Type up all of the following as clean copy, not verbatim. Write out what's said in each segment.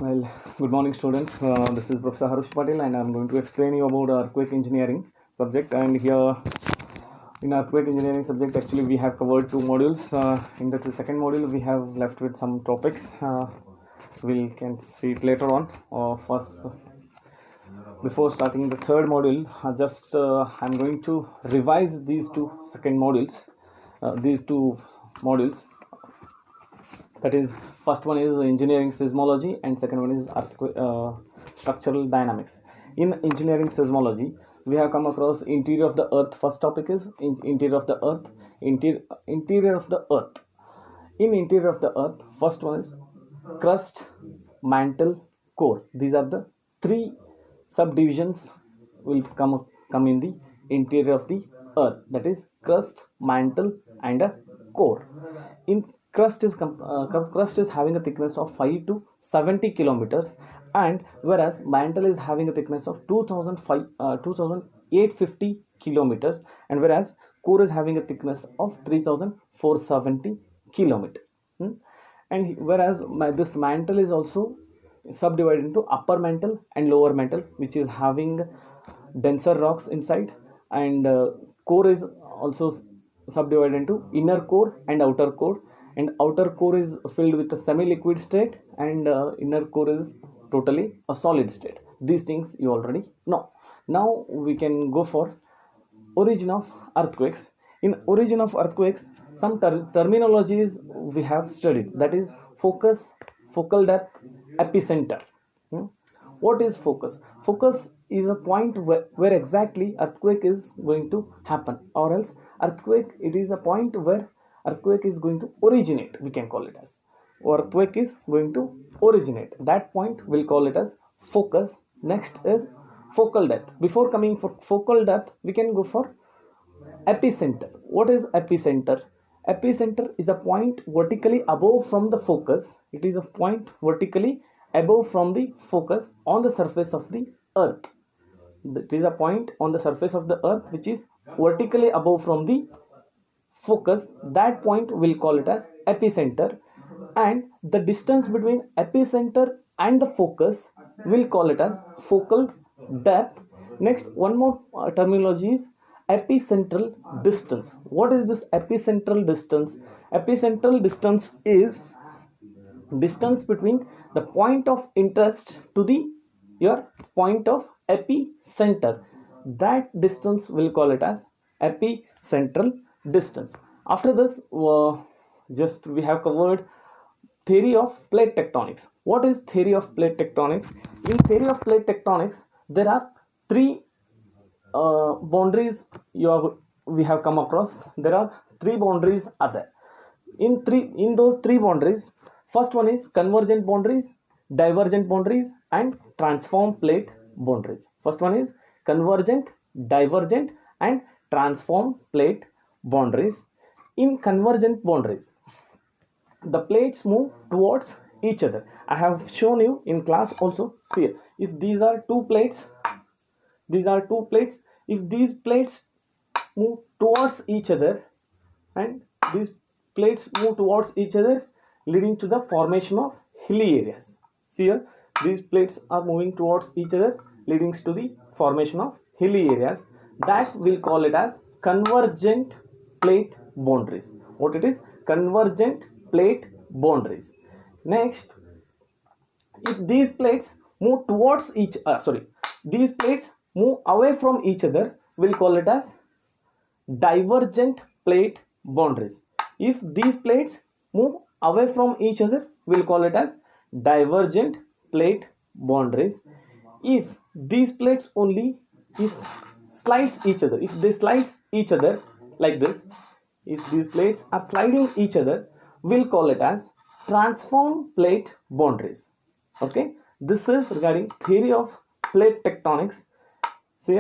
Well, good morning, students. This is Professor Harush Patel, and I'm going to explain you about earthquake engineering subject. And here, in earthquake engineering subject, actually we have covered two modules. In the second module, we have left with some topics. We can see it later on. First, before starting the third module, I'm going to revise these two second modules. These two modules. That is, first one is engineering seismology and second one is structural dynamics. In engineering seismology, we have come across interior of the earth. First topic is interior of the earth. Interior of the earth. In interior of the earth, first one is crust, mantle, core. These are the three subdivisions will come in the interior of the earth. That is crust, mantle, and a core. In crust is having a thickness of 5 to 70 kilometers, and whereas mantle is having a thickness of 2850 kilometers, and whereas core is having a thickness of 3470 kilometer. And whereas this mantle is also subdivided into upper mantle and lower mantle, which is having denser rocks inside, and core is also subdivided into inner core and outer core, and outer core is filled with a semi-liquid state, and inner core is totally a solid state. These things you already know. Now we can go for origin of earthquakes. In origin of earthquakes, some terminologies we have studied. That is focus, focal depth, epicenter. What is focus? Focus is a point where exactly earthquake is going to happen, or else earthquake, it is a point where earthquake is going to originate, we can call it as, or earthquake is going to originate. That point we'll call it as focus. Next is focal depth. Before coming for focal depth, we can go for epicenter. What is epicenter? Epicenter is a point vertically above from the focus. It is a point vertically above from the focus on the surface of the earth. It is a point on the surface of the earth which is vertically above from the focus. That point we'll call it as epicenter, and the distance between epicenter and the focus we'll call it as focal depth. Next, one more terminology is epicentral distance. What is this epicentral distance? Epicentral distance is distance between the point of interest to your point of epicenter. That distance we'll call it as epicentral distance. After this, we have covered theory of plate tectonics. What is theory of plate tectonics? In theory of plate tectonics, there are three boundaries we have come across. There are three boundaries are there. In those three boundaries, first one is convergent boundaries, divergent boundaries, and transform plate boundaries. First one is convergent, divergent, and transform plate boundaries. In convergent boundaries, the plates move towards each other. I have shown you in class also. See, if these are two plates, if these plates move towards each other, and these plates move towards each other, leading to the formation of hilly areas. See here, these plates are moving towards each other, leading to the formation of hilly areas. That we'll call it as convergent plate boundaries. What it is? Convergent plate boundaries. Next, if these plates move towards these plates move away from each other, we'll call it as divergent plate boundaries. If these plates move away from each other, we'll call it as divergent plate boundaries. If these plates only slides each other, if they slides each other like this, if these plates are sliding each other, we'll call it as transform plate boundaries. Okay, this is regarding theory of plate tectonics. See,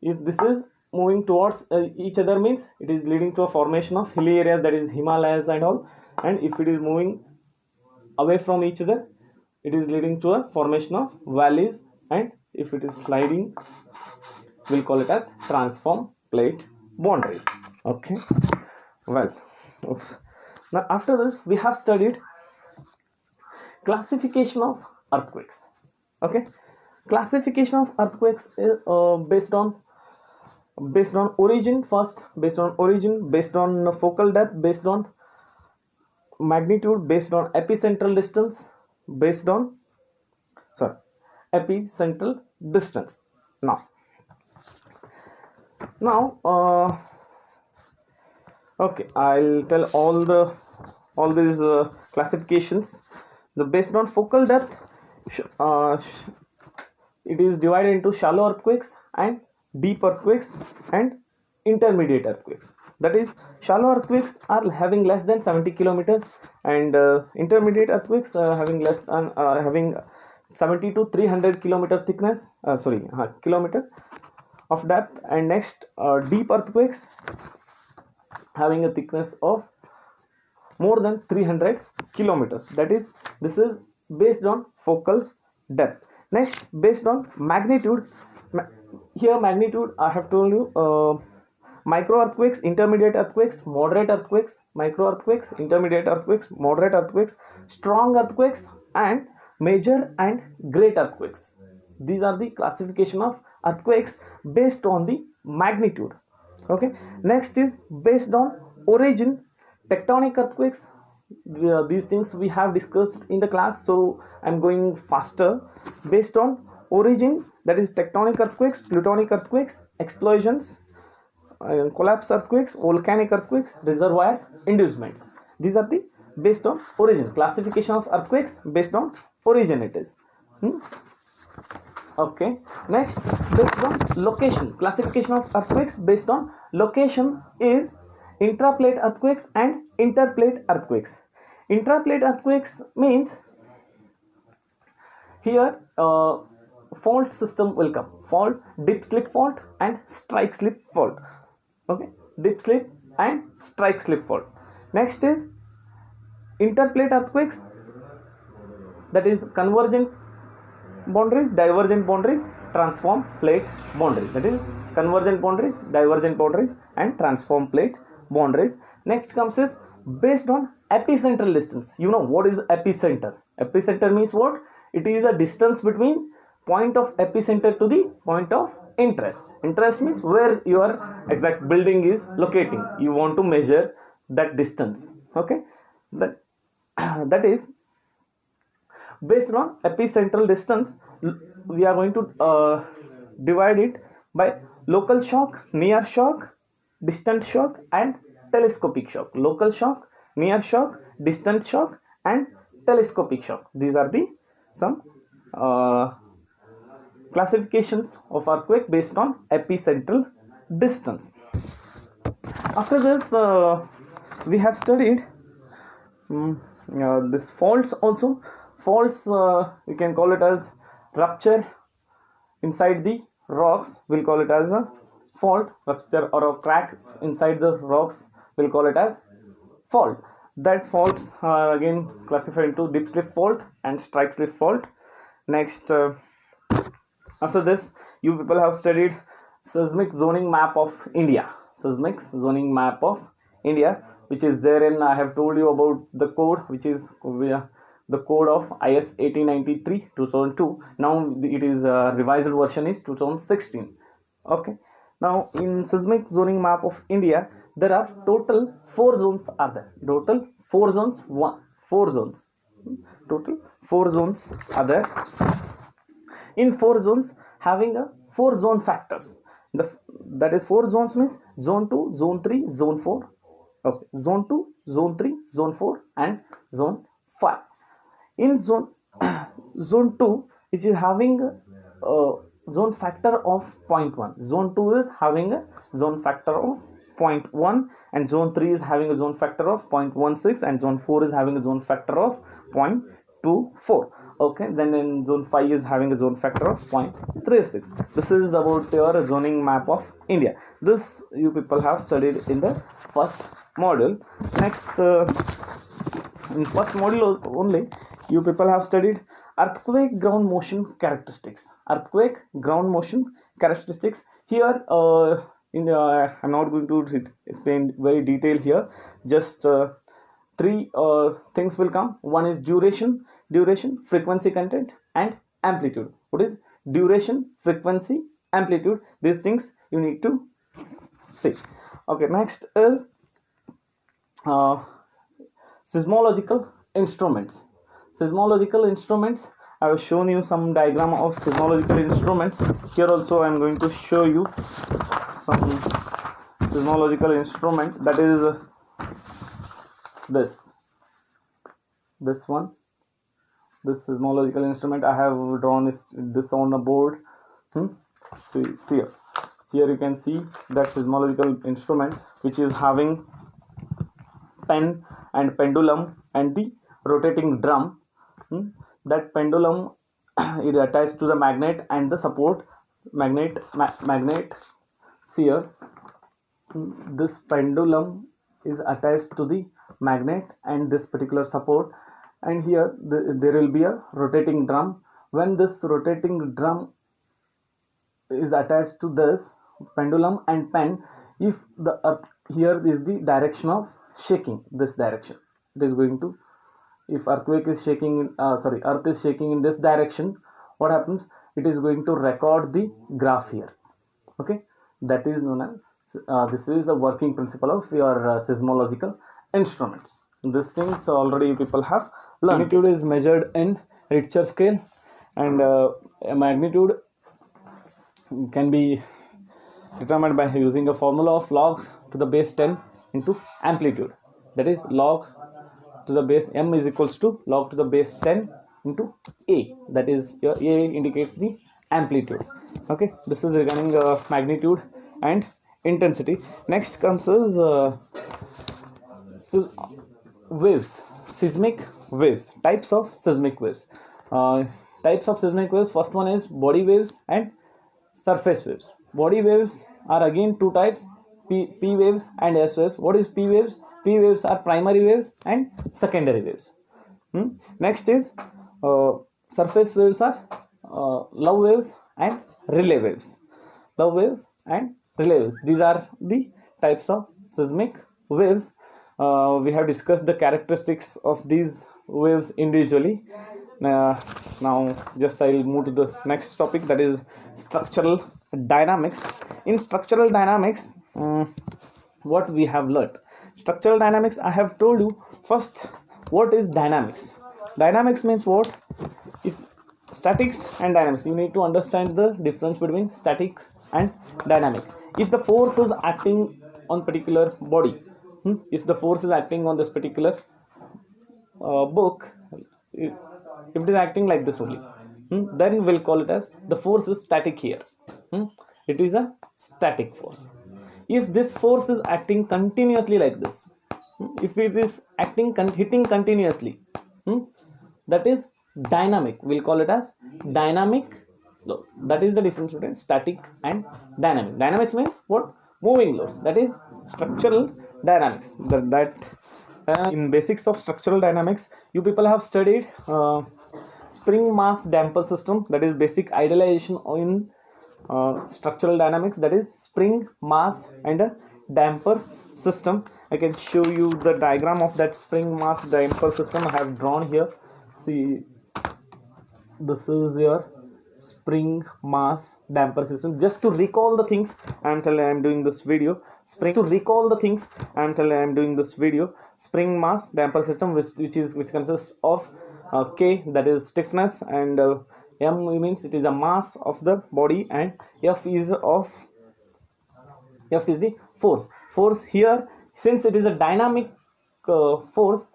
if this is moving towards each other, means it is leading to a formation of hilly areas, that is Himalayas and all, and if it is moving away from each other, it is leading to a formation of valleys, and if it is sliding, we'll call it as transform plate boundaries. Okay, well, now after this we have studied classification of earthquakes. Okay, classification of earthquakes is based on origin first, based on origin, based on focal depth, based on magnitude, based on epicentral distance, based on sorry epicentral distance. Now okay, I'll tell all these classifications. The based on focal depth, it is divided into shallow earthquakes and deep earthquakes and intermediate earthquakes. That is, shallow earthquakes are having less than 70 kilometers, and intermediate earthquakes having less than having 70 to 300 kilometer thickness. Kilometer of depth. And next, deep earthquakes having a thickness of more than 300 kilometers. That is, this is based on focal depth. Next, based on magnitude, here magnitude I have told you, micro earthquakes, intermediate earthquakes, moderate earthquakes, micro earthquakes, intermediate earthquakes, moderate earthquakes, strong earthquakes, and major and great earthquakes. These are the classification of earthquakes based on the magnitude. Okay, next is based on origin, tectonic earthquakes. These things we have discussed in the class, so I'm going faster. Based on origin, that is tectonic earthquakes, plutonic earthquakes, explosions, collapse earthquakes, volcanic earthquakes, reservoir inducements. These are the based on origin. Classification of earthquakes based on origin it is. Okay, next, based on location, classification of earthquakes based on location is intraplate earthquakes and interplate earthquakes. Intraplate earthquakes means here fault system will come, fault, dip slip fault and strike slip fault. Okay, dip slip and strike slip fault. Next is interplate earthquakes, that is convergent boundaries, divergent boundaries, transform plate boundaries. That is convergent boundaries, divergent boundaries, and transform plate boundaries. Next comes is based on epicentral distance. You know what is epicenter? Epicenter means what? It is a distance between point of epicenter to the point of interest. Interest means where your exact building is locating. You want to measure that distance. Okay, that is based on epicentral distance. We are going to divide it by local shock, near shock, distant shock, and telescopic shock. Local shock, near shock, distant shock, and telescopic shock. These are the some classifications of earthquake based on epicentral distance. After this, we have studied this faults also. Faults, we can call it as rupture inside the rocks, we'll call it as a fault. Rupture or a crack inside the rocks, we'll call it as fault. That faults are again classified into dip slip fault and strike slip fault. Next, after this, you people have studied seismic zoning map of India. Seismic zoning map of India, which is therein I have told you about the code, which is the code of IS 1893 2002. Now it is revised version is 2016. Okay, now in seismic zoning map of India, there are total 4 zones are there. Total 4 zones, 4 zones. Total 4 zones are there. In 4 zones having a 4 zone factors. That is 4 zones means zone 2, zone 3, zone 4. Okay, zone 2, zone 3, zone 4, and zone 5. In zone 2, which is having a zone factor of 0.1. Zone 2 is having a zone factor of 0.1, and zone 3 is having a zone factor of 0.16, and zone 4 is having a zone factor of 0.24. Okay, then in zone 5 is having a zone factor of 0.36. This is about your zoning map of India. This you people have studied in the first module. Next, in first module only, you people have studied earthquake ground motion characteristics. Earthquake ground motion characteristics. Here, I'm not going to explain very detailed here. Just 3 things will come. One is duration. duration, frequency, content, and amplitude. What is duration, frequency, amplitude? These things you need to see. Okay, next is seismological instruments. Seismological instruments, I have shown you some diagram of seismological instruments. Here also I am going to show you some seismological instrument, that is this one. This seismological instrument I have drawn is this on a board. See here you can see that seismological instrument, which is having pen and pendulum and the rotating drum. That pendulum is attached to the magnet and the support magnet. Here this pendulum is attached to the magnet and this particular support, and here there will be a rotating drum. When this rotating drum is attached to this pendulum and pen, if the earth, here is the direction of shaking, this direction it is going to, if earthquake is shaking earth is shaking in this direction, what happens, it is going to record the graph here. Okay, that is known as this is a working principle of your seismological instruments. These things already people have learned. Magnitude is measured in Richter scale, and a magnitude can be determined by using a formula of log to the base 10 into amplitude. That is log to the base m is equals to log to the base 10 into a. That is your a indicates the amplitude. Okay, this is regarding magnitude and intensity. Next comes is waves, seismic waves, types of seismic waves. Types of seismic waves, first one is body waves and surface waves. Body waves are again two types, P waves and S waves. What is P waves? P waves are primary waves and secondary waves. Next is surface waves are love waves and relay waves. Love waves and relay waves. These are the types of seismic waves. We have discussed the characteristics of these waves individually. Now just I will move to the next topic, that is structural dynamics. In structural dynamics, what we have learned, structural dynamics, I have told you first what is dynamics. Dynamics means what? If statics and dynamics, you need to understand the difference between statics and dynamic. If the force is acting on particular body, if the force is acting on this particular book, if it is acting like this only, then we'll call it as the force is static here. It is a static force. If this force is acting continuously like this, if it is acting hitting continuously, that is dynamic. We'll call it as dynamic load. That is the difference between static and dynamic. Dynamics means what? Moving loads. That is structural dynamics. In basics of structural dynamics, you people have studied spring mass damper system. That is basic idealization in structural dynamics, that is spring mass and a damper system. I can show you the diagram of that spring mass damper system I have drawn here. See, this is your spring mass damper system. Just to recall the things until I am doing this video, spring mass damper system, which consists of K, that is stiffness, and M means it is a mass of the body, and F is the force here. Since it is a dynamic force,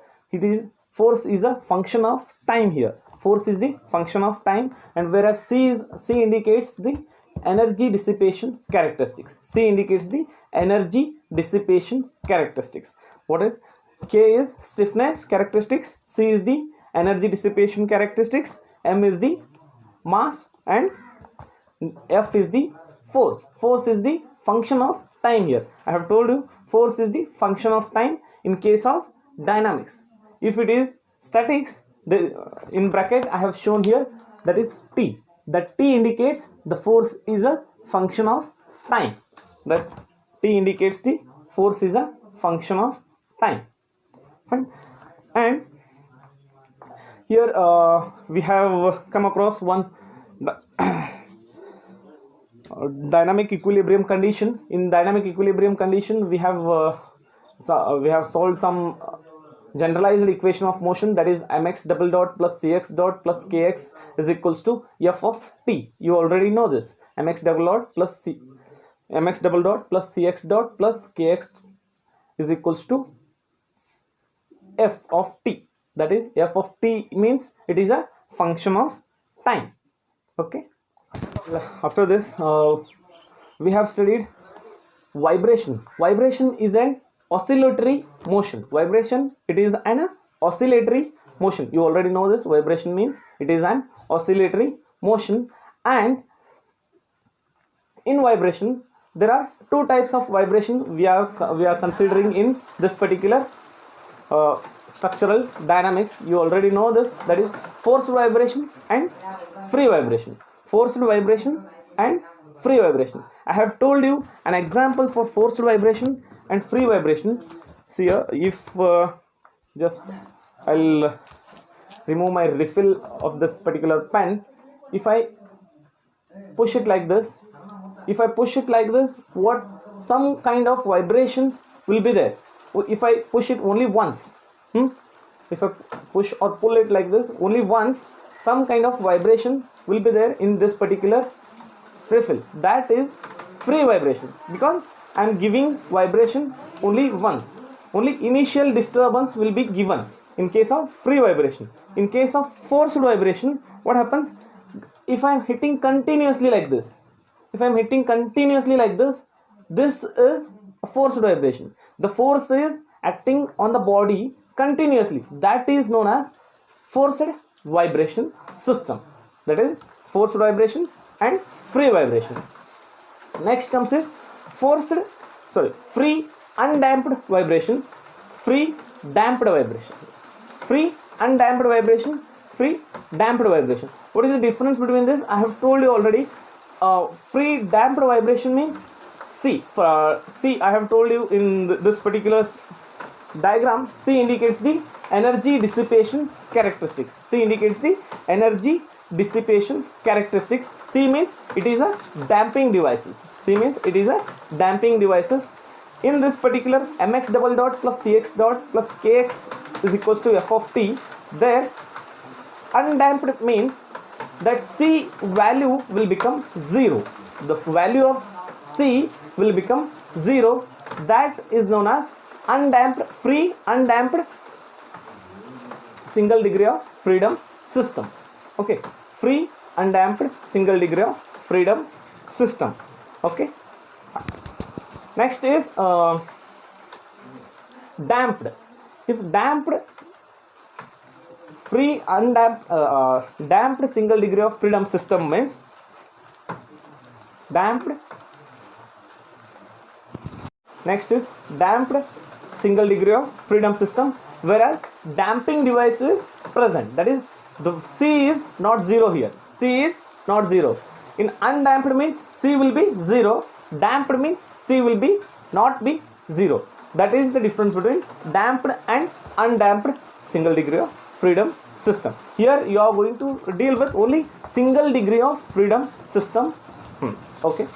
force is a function of time here. Force is the function of time, and whereas C indicates the energy dissipation characteristics. C indicates the energy dissipation characteristics. What is K is stiffness characteristics, C is the energy dissipation characteristics, M is the mass, and F is the force. Force is the function of time here. I have told you force is the function of time in case of dynamics. If it is statics, in bracket I have shown here, that is T. That T indicates the force is a function of time. That T indicates the force is a function of time. Fine. And Here we have come across one dynamic equilibrium condition. In dynamic equilibrium condition, we have solved some generalized equation of motion, that is mx double dot plus cx dot plus kx is equals to f of t. You already know this. mx double dot plus cx dot plus kx is equals to f of t. That is, f of t means it is a function of time. Okay. After this, we have studied vibration. Vibration is an oscillatory motion. Vibration, it is an oscillatory motion. You already know this. Vibration means it is an oscillatory motion, and in vibration there are two types of vibration we are considering in this particular structural dynamics. You already know this, that is forced vibration and free vibration. Forced vibration and free vibration. I have told you an example for forced vibration and free vibration. See here, if just I'll remove my refill of this particular pen. If I push it like this, what some kind of vibration will be there. If I push it only once, if I push or pull it like this only once, some kind of vibration will be there in this particular refill. That is free vibration, because I am giving vibration only once. Only initial disturbance will be given in case of free vibration. In case of forced vibration, what happens? If I am hitting continuously like this, this is a forced vibration. The force is acting on the body continuously. That is known as forced vibration system. That is forced vibration and free vibration. Next comes is free undamped vibration, free damped vibration. Free undamped vibration, free damped vibration. What is the difference between this? I have told you already. Free damped vibration means C. I have told you in this particular diagram, C indicates the energy dissipation characteristics. C indicates the energy dissipation characteristics. C means it is a damping devices. In this particular mx double dot plus cx dot plus kx is equals to f of t. There, undamped means that C value will become 0. The value of C will become 0. That is known as undamped, free undamped single degree of freedom system. Okay, free undamped single degree of freedom system. Okay. Next is damped. If damped, free undamped, damped single degree of freedom system means damped. Next is damped single degree of freedom system, whereas damping device is present. That is, the C is not 0 here. C is not 0. In undamped means C will be 0. Damped means C will be not be 0. That is the difference between damped and undamped single degree of freedom system. Here you are going to deal with only single degree of freedom system. Okay.